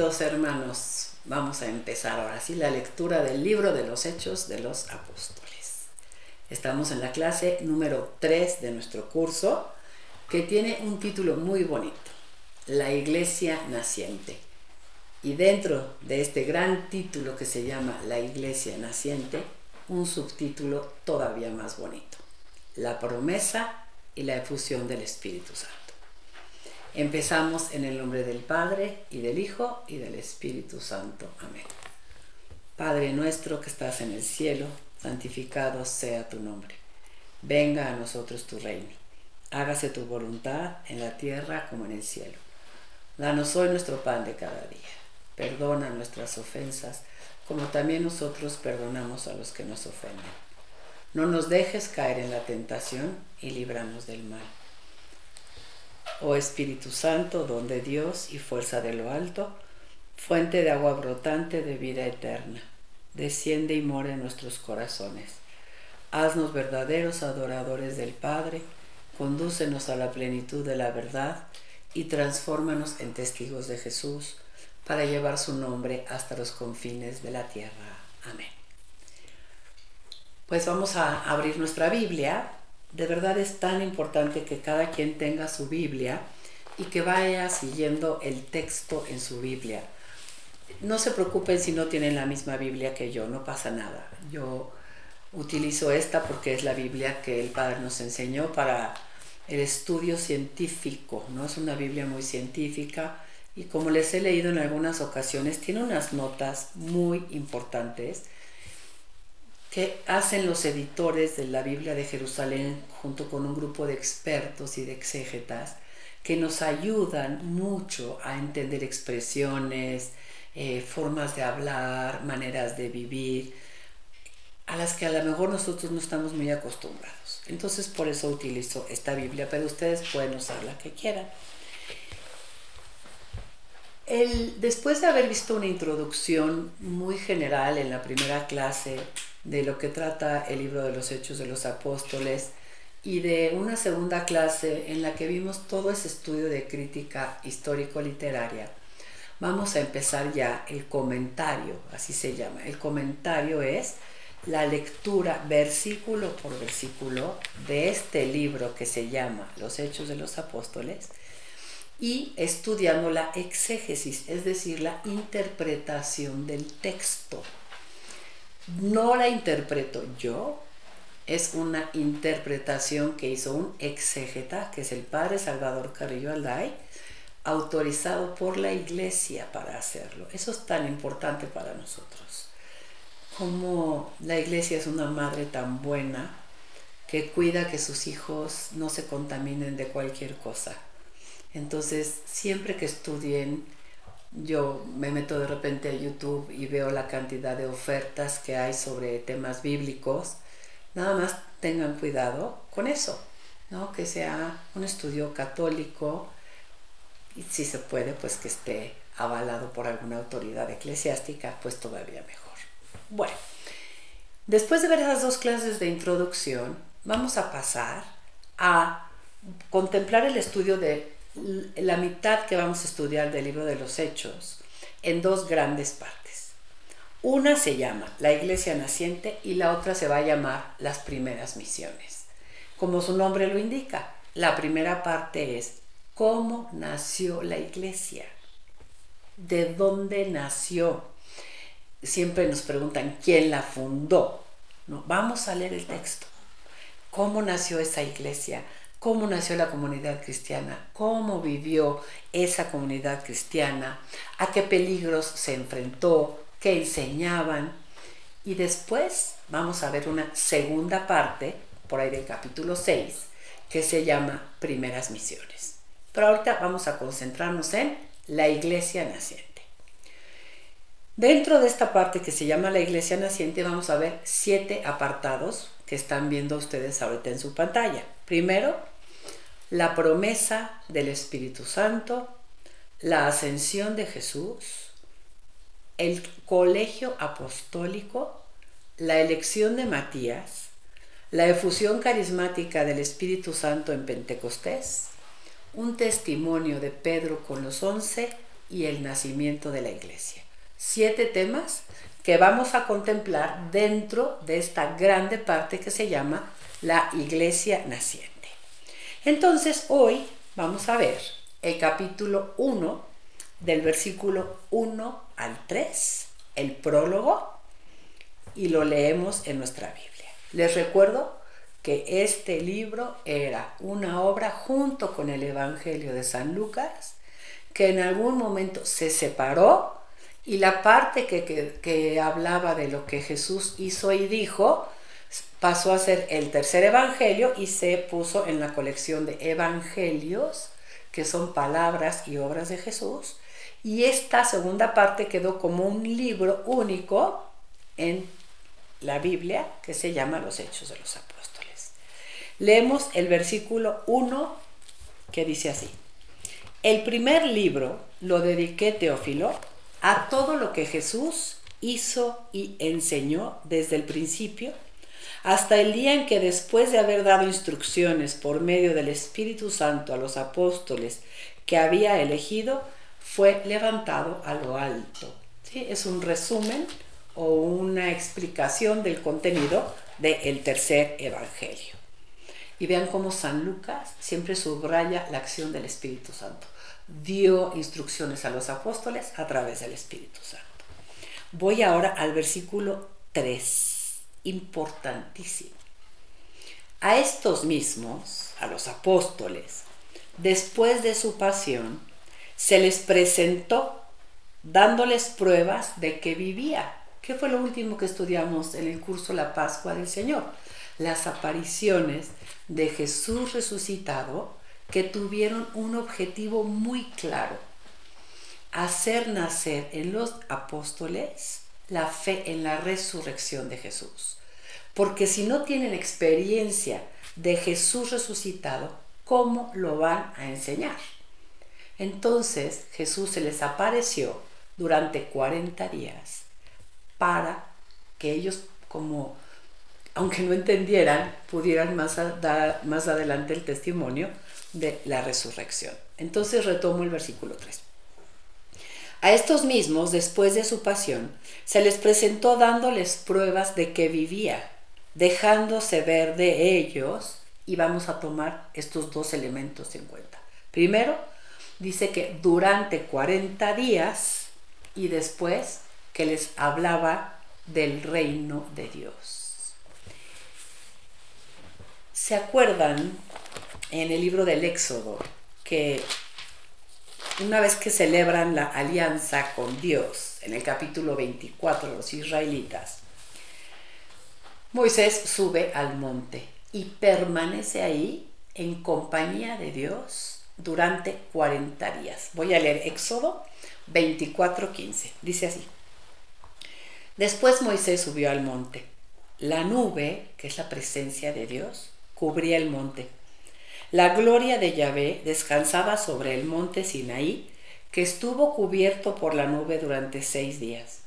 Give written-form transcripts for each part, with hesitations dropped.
Queridos hermanos, vamos a empezar ahora sí la lectura del libro de los Hechos de los Apóstoles. Estamos en la clase número 3 de nuestro curso, que tiene un título muy bonito: La Iglesia Naciente. Y dentro de este gran título que se llama La Iglesia Naciente, un subtítulo todavía más bonito: La promesa y la efusión del Espíritu Santo. Empezamos en el nombre del Padre, y del Hijo, y del Espíritu Santo. Amén. Padre nuestro que estás en el cielo, santificado sea tu nombre. Venga a nosotros tu reino. Hágase tu voluntad en la tierra como en el cielo. Danos hoy nuestro pan de cada día. Perdona nuestras ofensas, como también nosotros perdonamos a los que nos ofenden. No nos dejes caer en la tentación y líbranos del mal. Oh Espíritu Santo, don de Dios y fuerza de lo alto, fuente de agua brotante de vida eterna, desciende y mora en nuestros corazones. Haznos verdaderos adoradores del Padre, condúcenos a la plenitud de la verdad y transfórmanos en testigos de Jesús, para llevar su nombre hasta los confines de la tierra. Amén. Pues vamos a abrir nuestra Biblia. De verdad es tan importante que cada quien tenga su Biblia y que vaya siguiendo el texto en su Biblia. No se preocupen si no tienen la misma Biblia que yo, no pasa nada. Yo utilizo esta porque es la Biblia que el Padre nos enseñó para el estudio científico, ¿no? Es una Biblia muy científica y, como les he leído en algunas ocasiones, tiene unas notas muy importantes que hacen los editores de la Biblia de Jerusalén junto con un grupo de expertos y de exégetas que nos ayudan mucho a entender expresiones, formas de hablar, maneras de vivir, a las que a lo mejor nosotros no estamos muy acostumbrados. Entonces por eso utilizo esta Biblia, pero ustedes pueden usar la que quieran. Después de haber visto una introducción muy general en la primera clase de lo que trata el libro de los Hechos de los Apóstoles, y de una segunda clase en la que vimos todo ese estudio de crítica histórico-literaria, vamos a empezar ya el comentario, así se llama. El comentario es la lectura versículo por versículo de este libro que se llama Los Hechos de los Apóstoles, y estudiando la exégesis, es decir, la interpretación del texto. No la interpreto yo, es una interpretación que hizo un exégeta, que es el Padre Salvador Carrillo Alday, autorizado por la Iglesia para hacerlo. Eso es tan importante para nosotros. Como la Iglesia es una madre tan buena que cuida que sus hijos no se contaminen de cualquier cosa. Entonces, siempre que estudien, yo me meto de repente a YouTube y veo la cantidad de ofertas que hay sobre temas bíblicos. Nada más tengan cuidado con eso, ¿no? Que sea un estudio católico y, si se puede, pues que esté avalado por alguna autoridad eclesiástica, pues todavía mejor. Bueno, después de ver esas dos clases de introducción, vamos a pasar a contemplar el estudio de la mitad que vamos a estudiar del libro de los Hechos en dos grandes partes. Una se llama La Iglesia Naciente y la otra se va a llamar Las Primeras Misiones. Como su nombre lo indica, la primera parte es cómo nació la Iglesia, de dónde nació. Siempre nos preguntan quién la fundó, ¿no? Vamos a leer el texto. ¿Cómo nació esa iglesia? ¿Cómo nació la comunidad cristiana? ¿Cómo vivió esa comunidad cristiana? ¿A qué peligros se enfrentó? ¿Qué enseñaban? Y después vamos a ver una segunda parte, por ahí del capítulo 6, que se llama Primeras Misiones. Pero ahorita vamos a concentrarnos en la Iglesia Naciente. Dentro de esta parte que se llama la Iglesia Naciente vamos a ver 7 apartados que están viendo ustedes ahorita en su pantalla. Primero, la promesa del Espíritu Santo, la ascensión de Jesús, el colegio apostólico, la elección de Matías, la efusión carismática del Espíritu Santo en Pentecostés, un testimonio de Pedro con los 11 y el nacimiento de la iglesia. 7 temas que vamos a contemplar dentro de esta grande parte que se llama la iglesia naciente. Entonces hoy vamos a ver el capítulo 1 del versículo 1 al 3, el prólogo, y lo leemos en nuestra Biblia. Les recuerdo que este libro era una obra junto con el Evangelio de San Lucas, que en algún momento se separó, y la parte que hablaba de lo que Jesús hizo y dijo pasó a ser el tercer evangelio y se puso en la colección de evangelios, que son palabras y obras de Jesús, y esta segunda parte quedó como un libro único en la Biblia que se llama Los Hechos de los Apóstoles. Leemos el versículo 1 que dice así: el primer libro lo dediqué, Teófilo, a todo lo que Jesús hizo y enseñó desde el principio hasta el día en que, después de haber dado instrucciones por medio del Espíritu Santo a los apóstoles que había elegido, fue levantado a lo alto. ¿Sí? Es un resumen o una explicación del contenido del tercer evangelio. Y vean cómo San Lucas siempre subraya la acción del Espíritu Santo. Dio instrucciones a los apóstoles a través del Espíritu Santo. Voy ahora al versículo 3, importantísimo. A estos mismos, a los apóstoles, después de su pasión, se les presentó dándoles pruebas de que vivía. ¿Qué fue lo último que estudiamos en el curso La Pascua del Señor? Las apariciones de Jesús resucitado, que tuvieron un objetivo muy claro: hacer nacer en los apóstoles la fe en la resurrección de Jesús. Porque si no tienen experiencia de Jesús resucitado, ¿cómo lo van a enseñar? Entonces Jesús se les apareció durante 40 días para que ellos, aunque no entendieran, pudieran dar más adelante el testimonio de la resurrección. Entonces retomo el versículo 3. A estos mismos, después de su pasión, se les presentó dándoles pruebas de que vivía, dejándose ver de ellos, y vamos a tomar estos 2 elementos en cuenta. Primero, dice que durante 40 días, y después que les hablaba del reino de Dios. ¿Se acuerdan en el libro del Éxodo que una vez que celebran la alianza con Dios, en el capítulo 24, los israelitas, Moisés sube al monte y permanece ahí en compañía de Dios durante 40 días? Voy a leer Éxodo 24:15. Dice así: después Moisés subió al monte. La nube, que es la presencia de Dios, cubría el monte. La gloria de Yahvé descansaba sobre el monte Sinaí, que estuvo cubierto por la nube durante 6 días.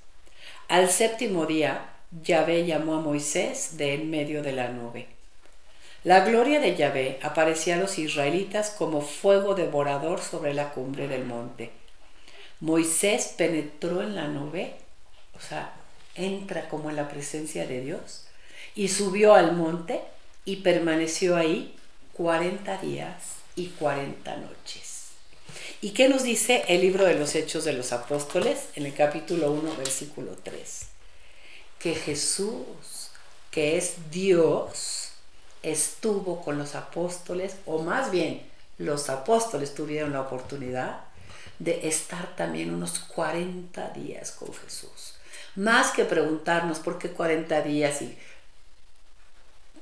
Al 7º día, Yahvé llamó a Moisés de en medio de la nube. La gloria de Yahvé aparecía a los israelitas como fuego devorador sobre la cumbre del monte. Moisés penetró en la nube, o sea, entra como en la presencia de Dios, y subió al monte y permaneció ahí 40 días y 40 noches. ¿Y qué nos dice el libro de los Hechos de los Apóstoles en el capítulo 1, versículo 3? Que Jesús, que es Dios, estuvo con los apóstoles, o más bien los apóstoles tuvieron la oportunidad de estar también unos 40 días con Jesús. Más que preguntarnos por qué 40 días, y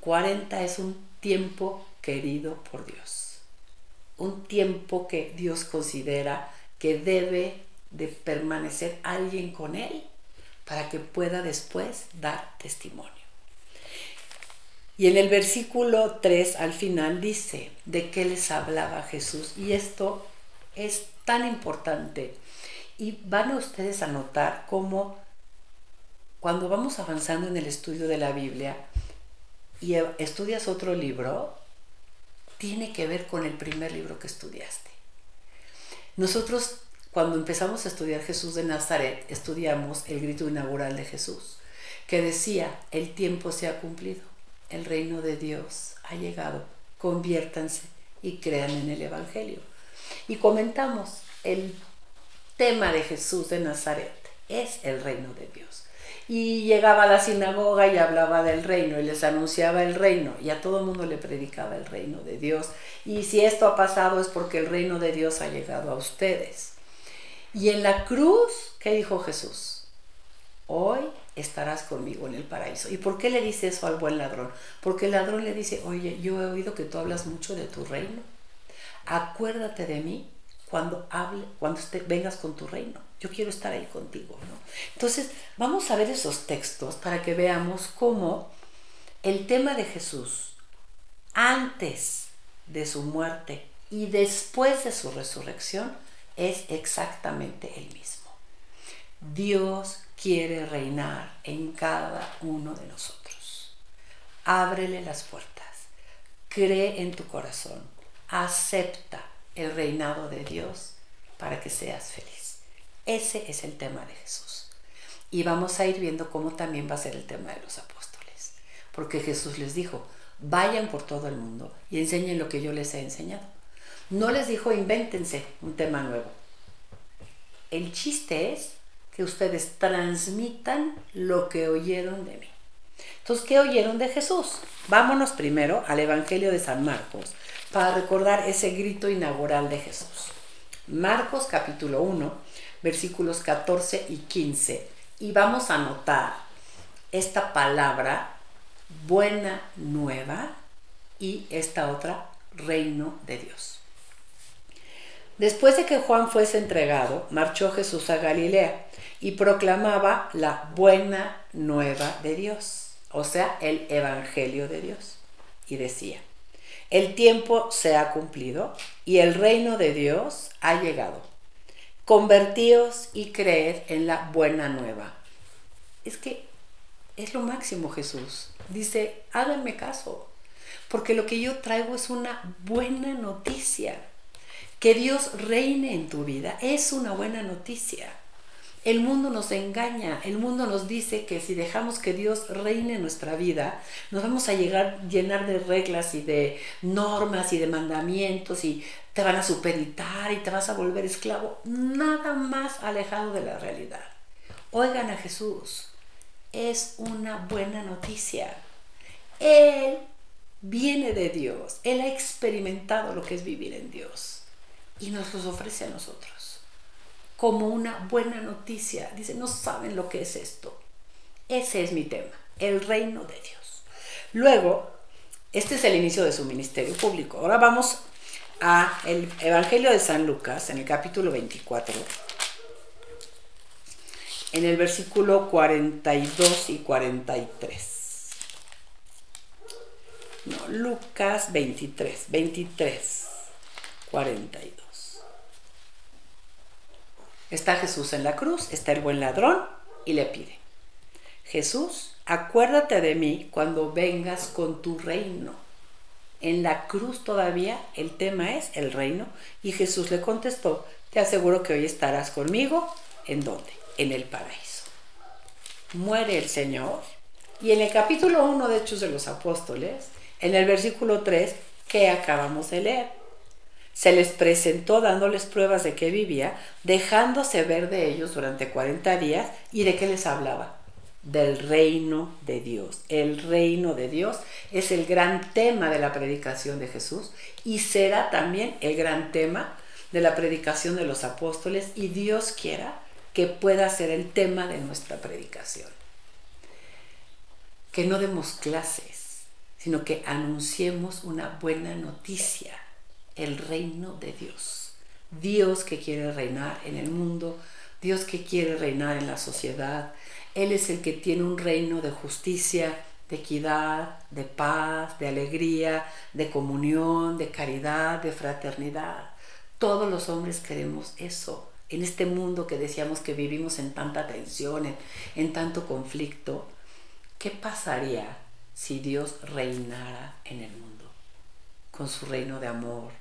40 es un tiempo querido por Dios, un tiempo que Dios considera que debe de permanecer alguien con Él para que pueda después dar testimonio. Y en el versículo 3 al final dice de qué les hablaba Jesús, y esto es tan importante, y van a ustedes a notar cómo cuando vamos avanzando en el estudio de la Biblia y estudias otro libro, tiene que ver con el primer libro que estudiaste. Nosotros cuando empezamos a estudiar Jesús de Nazaret, estudiamos el grito inaugural de Jesús, que decía: el tiempo se ha cumplido, el reino de Dios ha llegado, conviértanse y crean en el Evangelio. Y comentamos, el tema de Jesús de Nazaret es el reino de Dios. Y llegaba a la sinagoga y hablaba del reino y les anunciaba el reino, y a todo el mundo le predicaba el reino de Dios. Y si esto ha pasado es porque el reino de Dios ha llegado a ustedes. Y en la cruz, ¿qué dijo Jesús? Hoy estarás conmigo en el paraíso. ¿Y por qué le dice eso al buen ladrón? Porque el ladrón le dice: oye, yo he oído que tú hablas mucho de tu reino. Acuérdate de mí cuando vengas con tu reino. Yo quiero estar ahí contigo, ¿no? Entonces, vamos a ver esos textos para que veamos cómo el tema de Jesús, antes de su muerte y después de su resurrección, es exactamente el mismo. Dios quiere reinar en cada uno de nosotros. Ábrele las puertas, cree en tu corazón, acepta el reinado de Dios para que seas feliz. Ese es el tema de Jesús. Y vamos a ir viendo cómo también va a ser el tema de los apóstoles. Porque Jesús les dijo: vayan por todo el mundo y enseñen lo que yo les he enseñado. No les dijo: invéntense un tema nuevo. El chiste es que ustedes transmitan lo que oyeron de mí. Entonces, ¿qué oyeron de Jesús? Vámonos primero al Evangelio de San Marcos para recordar ese grito inaugural de Jesús. Marcos capítulo 1, versículos 14 y 15. Y vamos a anotar esta palabra buena nueva y esta otra reino de Dios. Después de que Juan fuese entregado, marchó Jesús a Galilea y proclamaba la buena nueva de Dios, o sea, el Evangelio de Dios. Y decía: el tiempo se ha cumplido y el reino de Dios ha llegado. Convertíos y creed en la buena nueva. Es que es lo máximo Jesús. Dice: háganme caso, porque lo que yo traigo es una buena noticia. Que Dios reine en tu vida es una buena noticia. El mundo nos engaña, el mundo nos dice que si dejamos que Dios reine en nuestra vida, nos vamos a llenar de reglas y de normas y de mandamientos, y te van a supeditar y te vas a volver esclavo. Nada más alejado de la realidad. Oigan a Jesús, es una buena noticia. Él viene de Dios, Él ha experimentado lo que es vivir en Dios y nos los ofrece a nosotros como una buena noticia. Dice: no saben lo que es esto. Ese es mi tema, el reino de Dios. Luego, este es el inicio de su ministerio público. Ahora vamos a el Evangelio de San Lucas, en el capítulo 24, en el versículo 42 y 43. No, Lucas 23, 42. Está Jesús en la cruz, está el buen ladrón y le pide: Jesús, acuérdate de mí cuando vengas con tu reino. En la cruz todavía el tema es el reino, y Jesús le contestó: te aseguro que hoy estarás conmigo. ¿En dónde? En el paraíso. Muere el Señor, y en el capítulo 1 de Hechos de los Apóstoles, en el versículo 3 que acabamos de leer, se les presentó dándoles pruebas de que vivía, dejándose ver de ellos durante 40 días. ¿Y de qué les hablaba? Del reino de Dios. El reino de Dios es el gran tema de la predicación de Jesús, y será también el gran tema de la predicación de los apóstoles, y Dios quiera que pueda ser el tema de nuestra predicación. Que no demos clases, sino que anunciemos una buena noticia. El reino de Dios. Dios que quiere reinar en el mundo, Dios que quiere reinar en la sociedad. Él es el que tiene un reino de justicia, de equidad, de paz, de alegría, de comunión, de caridad, de fraternidad. Todos los hombres queremos eso. En este mundo que decíamos que vivimos en tanta tensión, en tanto conflicto, ¿qué pasaría si Dios reinara en el mundo? Con su reino de amor,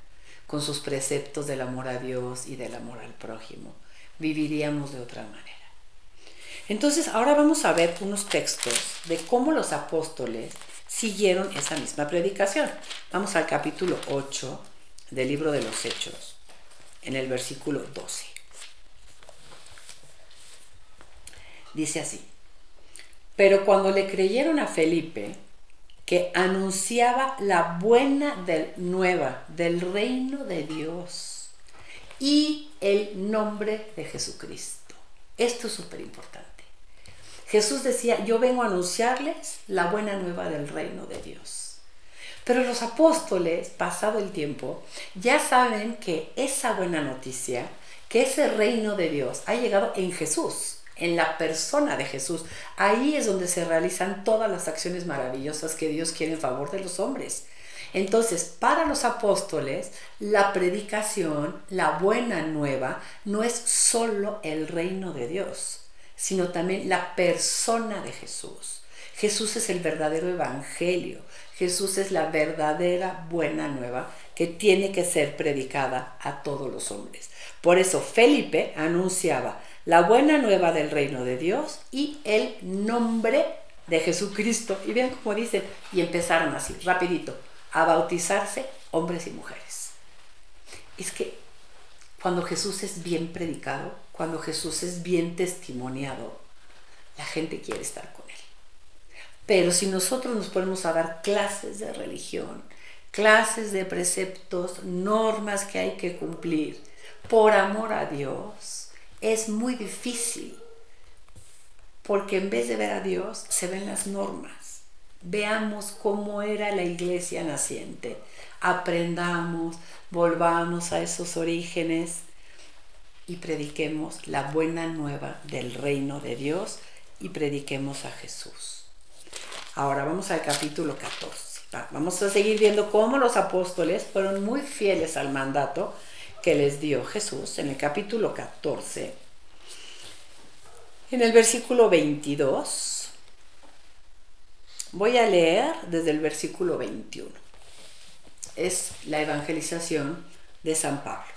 con sus preceptos del amor a Dios y del amor al prójimo. Viviríamos de otra manera. Entonces, ahora vamos a ver unos textos de cómo los apóstoles siguieron esa misma predicación. Vamos al capítulo 8 del libro de los Hechos, en el versículo 12. Dice así: pero cuando le creyeron a Felipe, que anunciaba la buena nueva del reino de Dios y el nombre de Jesucristo. Esto es súper importante. Jesús decía, yo vengo a anunciarles la buena nueva del reino de Dios. Pero los apóstoles, pasado el tiempo, ya saben que esa buena noticia, que ese reino de Dios ha llegado en Jesús, en la persona de Jesús. Ahí es donde se realizan todas las acciones maravillosas que Dios quiere en favor de los hombres. Entonces, para los apóstoles, la predicación, la buena nueva, no es solo el reino de Dios, sino también la persona de Jesús. Jesús es el verdadero evangelio. Jesús es la verdadera buena nueva que tiene que ser predicada a todos los hombres. Por eso Felipe anunciaba la buena nueva del reino de Dios y el nombre de Jesucristo. Y vean cómo dicen, y empezaron así, rapidito, a bautizarse hombres y mujeres. Es que cuando Jesús es bien predicado, cuando Jesús es bien testimoniado, la gente quiere estar con él. Pero si nosotros nos ponemos a dar clases de religión, clases de preceptos, normas que hay que cumplir por amor a Dios, es muy difícil, porque en vez de ver a Dios, se ven las normas. Veamos cómo era la iglesia naciente, aprendamos, volvamos a esos orígenes y prediquemos la buena nueva del reino de Dios y prediquemos a Jesús. Ahora vamos al capítulo 14. Vamos a seguir viendo cómo los apóstoles fueron muy fieles al mandato que les dio Jesús. En el capítulo 14, en el versículo 22, voy a leer desde el versículo 21. Es la evangelización de San Pablo.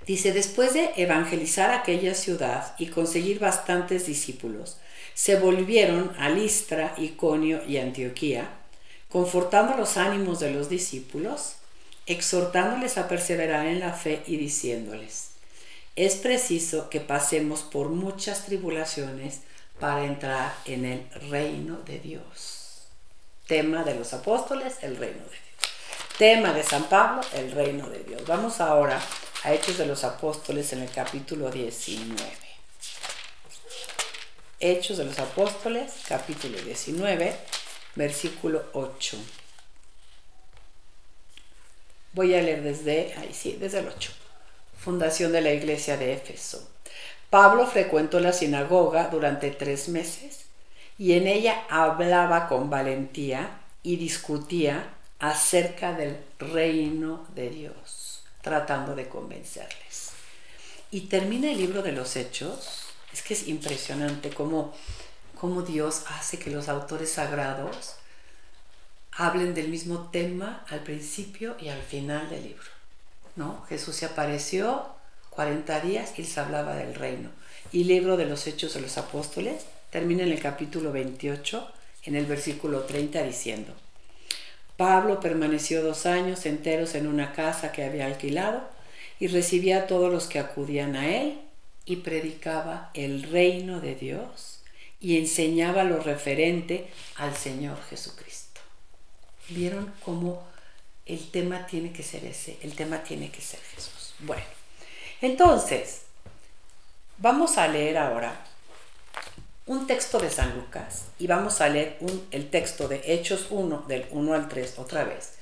Dice, después de evangelizar aquella ciudad y conseguir bastantes discípulos, se volvieron a Listra, Iconio y Antioquía, confortando los ánimos de los discípulos, exhortándoles a perseverar en la fe y diciéndoles, es preciso que pasemos por muchas tribulaciones para entrar en el reino de Dios. Tema de los apóstoles, el reino de Dios. Tema de San Pablo, el reino de Dios. Vamos ahora a Hechos de los Apóstoles en el capítulo 19. Hechos de los Apóstoles, capítulo 19, versículo 8. Voy a leer desde el 8. Fundación de la iglesia de Éfeso. Pablo frecuentó la sinagoga durante 3 meses y en ella hablaba con valentía y discutía acerca del reino de Dios, tratando de convencerles. Y termina el libro de los Hechos. Es que es impresionante cómo Dios hace que los autores sagrados hablen del mismo tema al principio y al final del libro, ¿no? Jesús se apareció 40 días y les hablaba del reino. Y el libro de los Hechos de los Apóstoles termina en el capítulo 28, en el versículo 30, diciendo, Pablo permaneció 2 años enteros en una casa que había alquilado y recibía a todos los que acudían a él y predicaba el reino de Dios y enseñaba lo referente al Señor Jesucristo. ¿Vieron cómo el tema tiene que ser ese? El tema tiene que ser Jesús. Bueno, entonces, vamos a leer ahora un texto de San Lucas y vamos a leer el texto de Hechos 1, del 1 al 3 otra vez,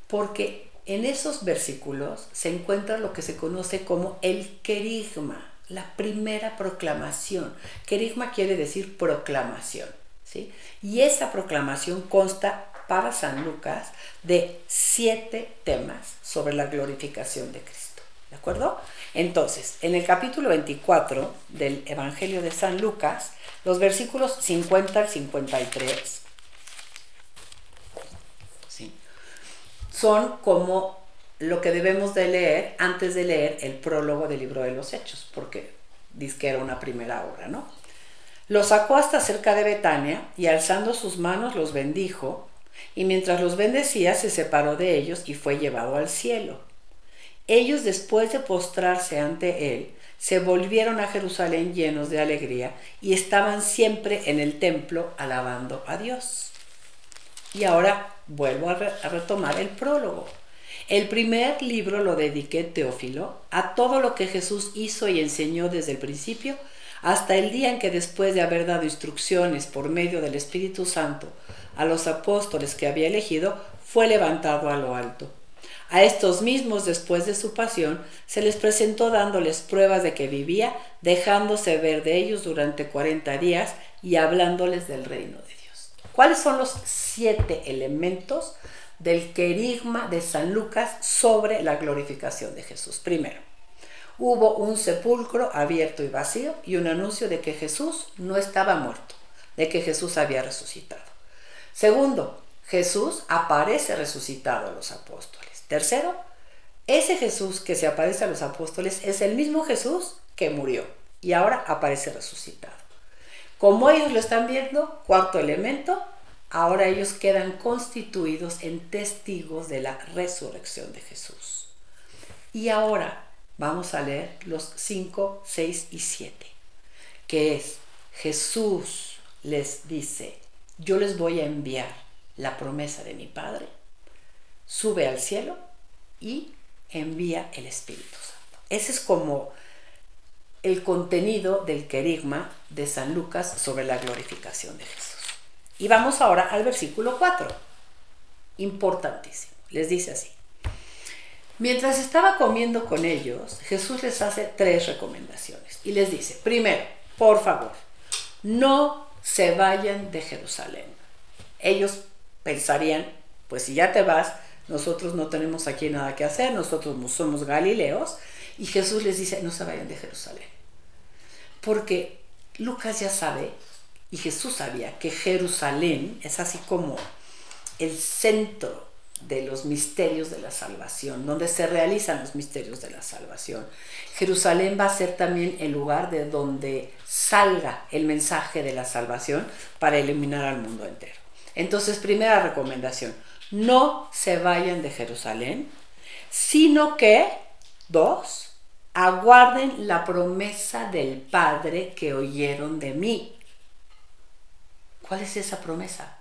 porque en esos versículos se encuentra lo que se conoce como el querigma, la primera proclamación. Querigma quiere decir proclamación, ¿sí? Y esa proclamación consta para San Lucas de 7 temas sobre la glorificación de Cristo, ¿de acuerdo? Entonces, en el capítulo 24 del Evangelio de San Lucas, los versículos 50 al 53, ¿sí?, son como lo que debemos de leer antes de leer el prólogo del libro de los Hechos, porque dice que era una primera obra, ¿no? Los sacó hasta cerca de Betania y alzando sus manos los bendijo, y mientras los bendecía se separó de ellos y fue llevado al cielo. Ellos, después de postrarse ante él, se volvieron a Jerusalén llenos de alegría y estaban siempre en el templo alabando a Dios. Y ahora vuelvo a retomar el prólogo. El primer libro lo dediqué, Teófilo, a todo lo que Jesús hizo y enseñó desde el principio hasta el día en que, después de haber dado instrucciones por medio del Espíritu Santo a los apóstoles que había elegido, fue levantado a lo alto. A estos mismos, después de su pasión, se les presentó dándoles pruebas de que vivía, dejándose ver de ellos durante 40 días y hablándoles del reino de Dios. ¿Cuáles son los 7 elementos del querigma de San Lucas sobre la glorificación de Jesús? Primero, hubo un sepulcro abierto y vacío y un anuncio de que Jesús no estaba muerto, de que Jesús había resucitado. Segundo, Jesús aparece resucitado a los apóstoles. Tercero, ese Jesús que se aparece a los apóstoles es el mismo Jesús que murió y ahora aparece resucitado. Como ellos lo están viendo, cuarto elemento, ahora ellos quedan constituidos en testigos de la resurrección de Jesús. Y ahora vamos a leer los 5, 6 y 7, que es: Jesús les dice, yo les voy a enviar la promesa de mi Padre, sube al cielo y envía el Espíritu Santo. Ese es como el contenido del querigma de San Lucas sobre la glorificación de Jesús. Y vamos ahora al versículo 4, importantísimo. Les dice así: mientras estaba comiendo con ellos, Jesús les hace 3 recomendaciones y les dice: primero, por favor, no se vayan de Jerusalén. Ellos pensarían, pues si ya te vas, nosotros no tenemos aquí nada que hacer, nosotros somos galileos, y Jesús les dice, no se vayan de Jerusalén. Porque Lucas ya sabe, y Jesús sabía, que Jerusalén es así como el centro de los misterios de la salvación, donde se realizan los misterios de la salvación. Jerusalén va a ser también el lugar de donde salga el mensaje de la salvación para iluminar al mundo entero. Entonces, primera recomendación, no se vayan de Jerusalén, sino que, 2, aguarden la promesa del Padre que oyeron de mí. ¿Cuál es esa promesa?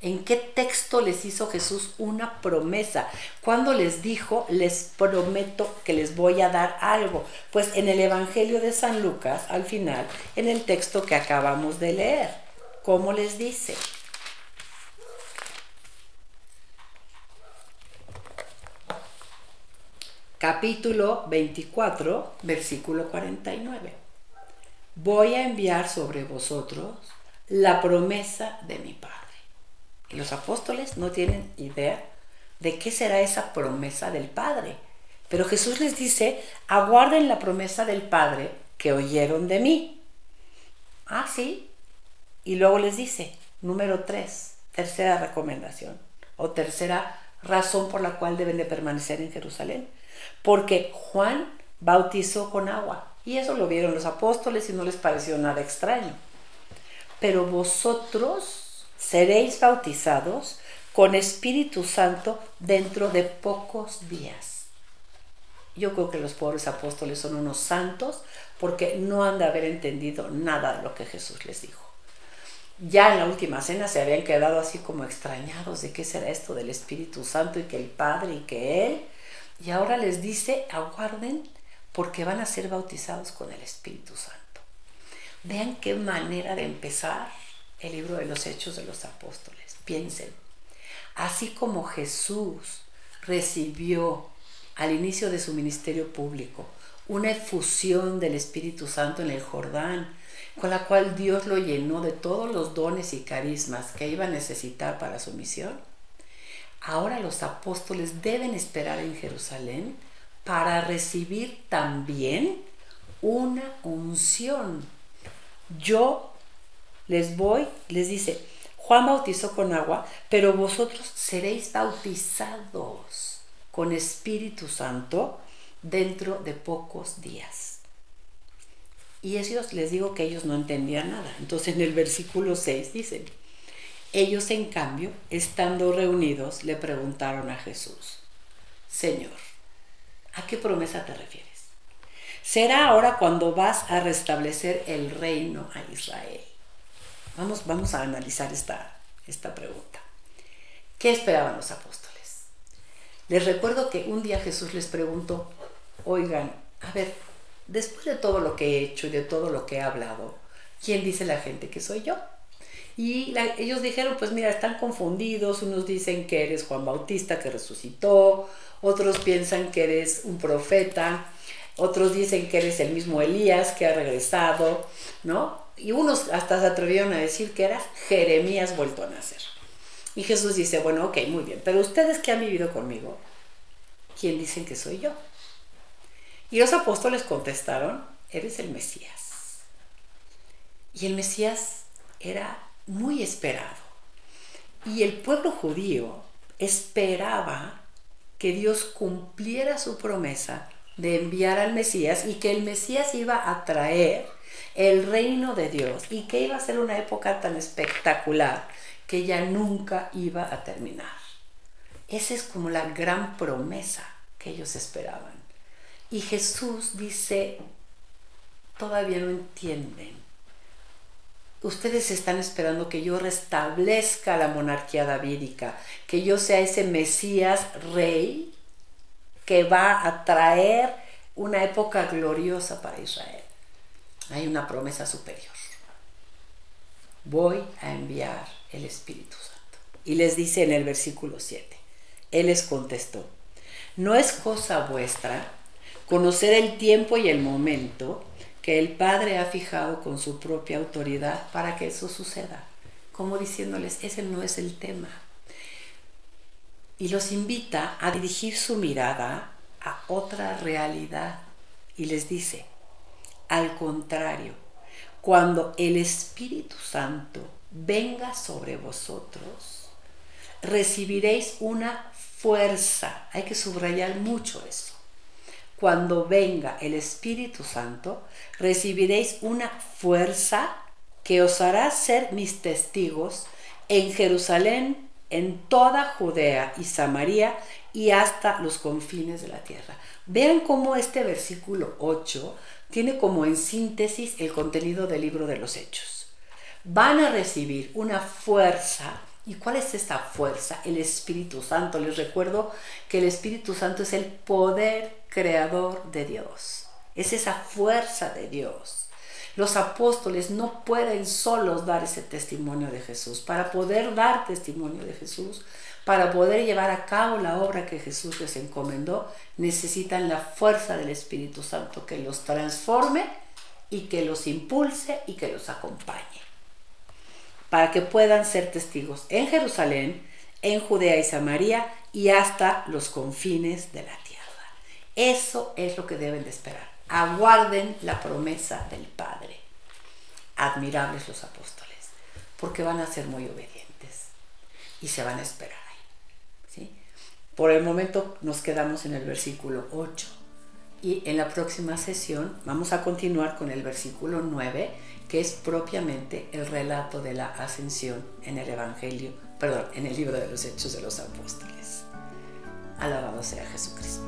¿En qué texto les hizo Jesús una promesa? ¿Cuándo les dijo, les prometo que les voy a dar algo? Pues en el Evangelio de San Lucas, al final, en el texto que acabamos de leer. ¿Cómo les dice? Capítulo 24, versículo 49. Voy a enviar sobre vosotros la promesa de mi Padre. Y los apóstoles no tienen idea de qué será esa promesa del Padre. Pero Jesús les dice, aguarden la promesa del Padre que oyeron de mí. Ah, sí. Y luego les dice, número 3, tercera recomendación, o tercera razón por la cual deben de permanecer en Jerusalén. Porque Juan bautizó con agua. Y eso lo vieron los apóstoles y no les pareció nada extraño. Pero vosotros seréis bautizados con Espíritu Santo dentro de pocos días. Yo creo que los pobres apóstoles son unos santos porque no han de haber entendido nada de lo que Jesús les dijo. Ya en la última cena se habían quedado así como extrañados de qué será esto del Espíritu Santo y que el Padre y que Él. Y ahora les dice, aguarden porque van a ser bautizados con el Espíritu Santo. Vean qué manera de empezar el libro de los Hechos de los Apóstoles. Piensen, así como Jesús recibió al inicio de su ministerio público una efusión del Espíritu Santo en el Jordán, con la cual Dios lo llenó de todos los dones y carismas que iba a necesitar para su misión, ahora los apóstoles deben esperar en Jerusalén para recibir también una unción. Yo les dice, Juan bautizó con agua, pero vosotros seréis bautizados con Espíritu Santo dentro de pocos días. Y ellos, les digo que ellos no entendían nada. Entonces en el versículo 6 dicen: ellos en cambio, estando reunidos, le preguntaron a Jesús: Señor, ¿a qué promesa te refieres? ¿Será ahora cuando vas a restablecer el reino a Israel? Vamos a analizar esta pregunta. ¿Qué esperaban los apóstoles? Les recuerdo que un día Jesús les preguntó: oigan, a ver, después de todo lo que he hecho y de todo lo que he hablado, ¿quién dice la gente que soy yo? Y ellos dijeron: pues mira, están confundidos. Unos dicen que eres Juan Bautista que resucitó, otros piensan que eres un profeta, otros dicen que eres el mismo Elías que ha regresado, ¿no? Y unos hasta se atrevieron a decir que eras Jeremías vuelto a nacer. Y Jesús dice: bueno, ok, muy bien, pero ustedes que han vivido conmigo, ¿quién dicen que soy yo? Y los apóstoles contestaron: eres el Mesías. Y el Mesías era muy esperado. Y el pueblo judío esperaba que Dios cumpliera su promesa de enviar al Mesías, y que el Mesías iba a traer el reino de Dios y que iba a ser una época tan espectacular que ya nunca iba a terminar. Esa es como la gran promesa que ellos esperaban. Y Jesús dice: todavía no entienden. Ustedes están esperando que yo restablezca la monarquía davídica, que yo sea ese Mesías rey que va a traer una época gloriosa para Israel. Hay una promesa superior: voy a enviar el Espíritu Santo. Y les dice en el versículo 7, Él les contestó: no es cosa vuestra conocer el tiempo y el momento que el Padre ha fijado con su propia autoridad para que eso suceda. Como diciéndoles: ese no es el tema. Y los invita a dirigir su mirada a otra realidad. Y les dice: al contrario, cuando el Espíritu Santo venga sobre vosotros, recibiréis una fuerza. Hay que subrayar mucho eso. Cuando venga el Espíritu Santo, recibiréis una fuerza que os hará ser mis testigos en Jerusalén, en toda Judea y Samaria y hasta los confines de la tierra. Vean cómo este versículo 8 tiene como en síntesis el contenido del libro de los Hechos. Van a recibir una fuerza. ¿Y cuál es esta fuerza? El Espíritu Santo. Les recuerdo que el Espíritu Santo es el poder creador de Dios. Es esa fuerza de Dios. Los apóstoles no pueden solos dar ese testimonio de Jesús. Para poder dar testimonio de Jesús, para poder llevar a cabo la obra que Jesús les encomendó, necesitan la fuerza del Espíritu Santo que los transforme y que los impulse y que los acompañe, para que puedan ser testigos en Jerusalén, en Judea y Samaria y hasta los confines de la tierra. Eso es lo que deben de esperar. Aguarden la promesa del Padre. Admirables los apóstoles, porque van a ser muy obedientes y se van a esperar ahí, ¿sí? Por el momento nos quedamos en el versículo 8 y en la próxima sesión vamos a continuar con el versículo 9, que es propiamente el relato de la ascensión en el en el libro de los Hechos de los Apóstoles. Alabado sea Jesucristo.